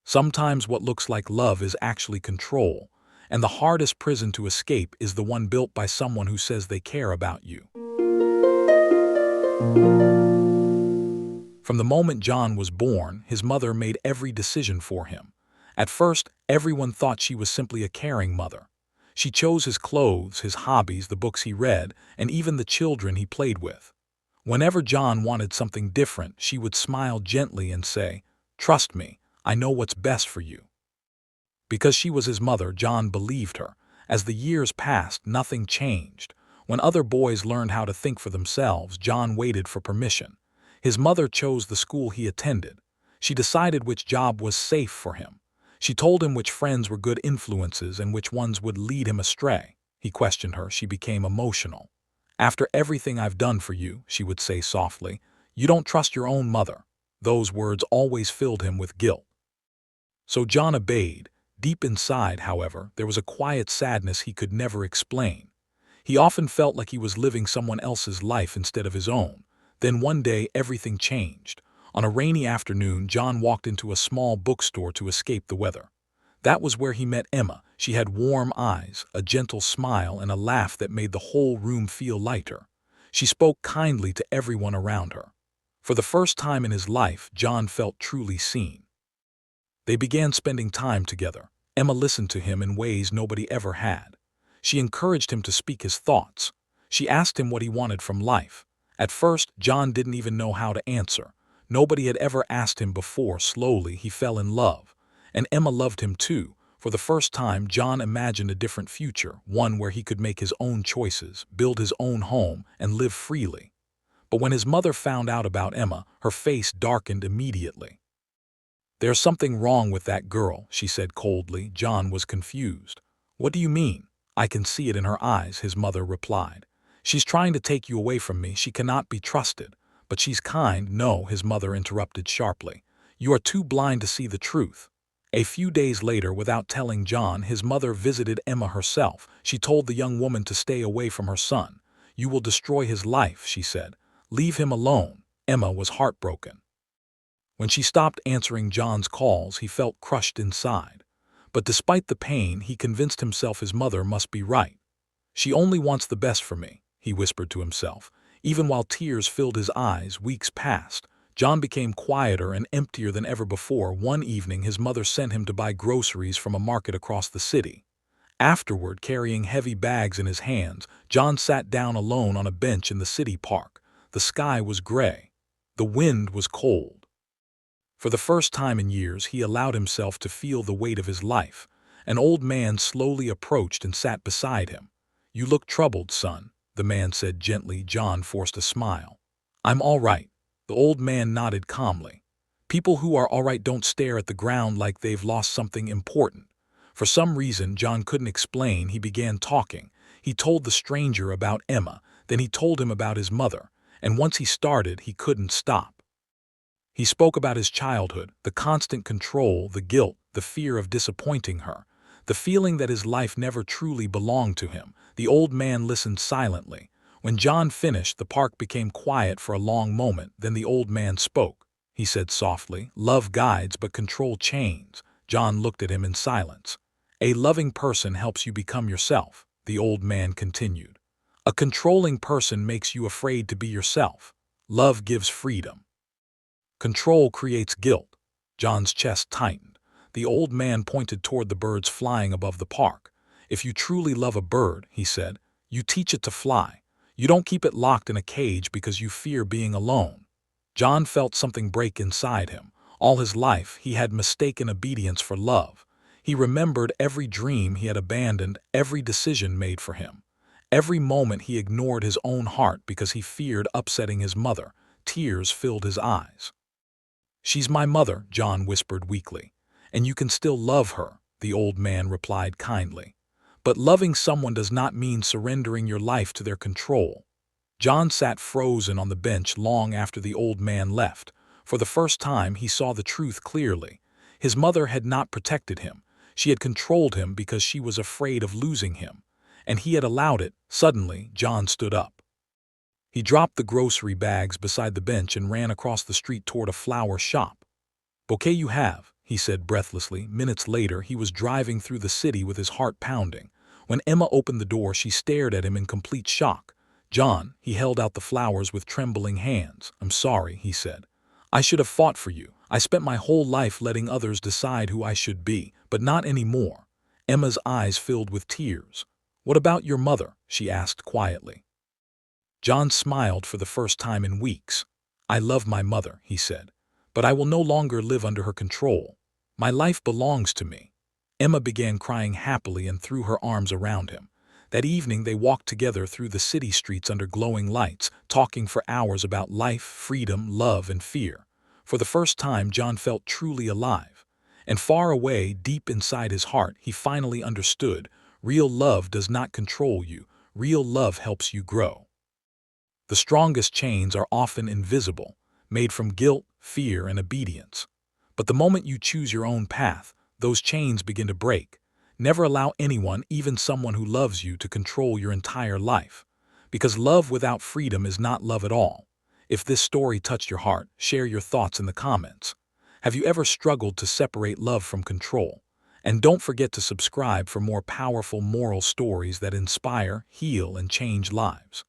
Sometimes what looks like love is actually control, and the hardest prison to escape is the one built by someone who says they care about you. From the moment John was born, his mother made every decision for him. At first, everyone thought she was simply a caring mother. She chose his clothes, his hobbies, the books he read, and even the children he played with. Whenever John wanted something different, she would smile gently and say, "Trust me, I know what's best for you." Because she was his mother, John believed her. As the years passed, nothing changed. When other boys learned how to think for themselves, John waited for permission. His mother chose the school he attended. She decided which job was safe for him. She told him which friends were good influences and which ones would lead him astray. He questioned her. She became emotional. "After everything I've done for you," she would say softly, "you don't trust your own mother." Those words always filled him with guilt. So John obeyed. Deep inside, however, there was a quiet sadness he could never explain. He often felt like he was living someone else's life instead of his own. Then one day, everything changed. On a rainy afternoon, John walked into a small bookstore to escape the weather. That was where he met Emma. She had warm eyes, a gentle smile, and a laugh that made the whole room feel lighter. She spoke kindly to everyone around her. For the first time in his life, John felt truly seen. They began spending time together. Emma listened to him in ways nobody ever had. She encouraged him to speak his thoughts. She asked him what he wanted from life. At first, John didn't even know how to answer. Nobody had ever asked him before. Slowly, he fell in love. And Emma loved him too. For the first time, John imagined a different future, one where he could make his own choices, build his own home, and live freely. But when his mother found out about Emma, her face darkened immediately. "There's something wrong with that girl," she said coldly. John was confused. "What do you mean?" "I can see it in her eyes," his mother replied. "She's trying to take you away from me. She cannot be trusted." "But she's kind." "No," his mother interrupted sharply. "You are too blind to see the truth." A few days later, without telling John, his mother visited Emma herself. She told the young woman to stay away from her son. "You will destroy his life," she said. "Leave him alone." Emma was heartbroken. When she stopped answering John's calls, he felt crushed inside. But despite the pain, he convinced himself his mother must be right. "She only wants the best for me," he whispered to himself. Even while tears filled his eyes, weeks passed. John became quieter and emptier than ever before. One evening, his mother sent him to buy groceries from a market across the city. Afterward, carrying heavy bags in his hands, John sat down alone on a bench in the city park. The sky was gray. The wind was cold. For the first time in years, he allowed himself to feel the weight of his life. An old man slowly approached and sat beside him. "You look troubled, son," the man said gently. John forced a smile. "I'm all right." The old man nodded calmly. People who are all right don't stare at the ground like they've lost something important. For some reason John couldn't explain, he began talking. He told the stranger about Emma, then he told him about his mother, and once he started, he couldn't stop. He spoke about his childhood, the constant control, the guilt, the fear of disappointing her, the feeling that his life never truly belonged to him. The old man listened silently. When John finished, the park became quiet for a long moment. Then the old man spoke. He said softly, "Love guides, but control chains." John looked at him in silence. "A loving person helps you become yourself," the old man continued. "A controlling person makes you afraid to be yourself. Love gives freedom. Control creates guilt." John's chest tightened. The old man pointed toward the birds flying above the park. "If you truly love a bird," he said, "you teach it to fly. You don't keep it locked in a cage because you fear being alone." John felt something break inside him. All his life, he had mistaken obedience for love. He remembered every dream he had abandoned, every decision made for him. Every moment he ignored his own heart because he feared upsetting his mother. Tears filled his eyes. "She's my mother," John whispered weakly. "And you can still love her," the old man replied kindly. "But loving someone does not mean surrendering your life to their control." John sat frozen on the bench long after the old man left. For the first time, he saw the truth clearly. His mother had not protected him. She had controlled him because she was afraid of losing him. And he had allowed it. Suddenly, John stood up. He dropped the grocery bags beside the bench and ran across the street toward a flower shop. "Bouquet you have?" he said breathlessly. Minutes later, he was driving through the city with his heart pounding. When Emma opened the door, she stared at him in complete shock. "John," he held out the flowers with trembling hands. "I'm sorry," he said. "I should have fought for you. I spent my whole life letting others decide who I should be, but not anymore." Emma's eyes filled with tears. "What about your mother?" she asked quietly. John smiled for the first time in weeks. "I love my mother," he said, "but I will no longer live under her control. My life belongs to me." Emma began crying happily and threw her arms around him. That evening they walked together through the city streets under glowing lights, talking for hours about life, freedom, love, and fear. For the first time, John felt truly alive. And far away, deep inside his heart, he finally understood: real love does not control you. Real love helps you grow. The strongest chains are often invisible, made from guilt, fear, and obedience. But the moment you choose your own path, those chains begin to break. Never allow anyone, even someone who loves you, to control your entire life. Because love without freedom is not love at all. If this story touched your heart, share your thoughts in the comments. Have you ever struggled to separate love from control? And don't forget to subscribe for more powerful moral stories that inspire, heal, and change lives.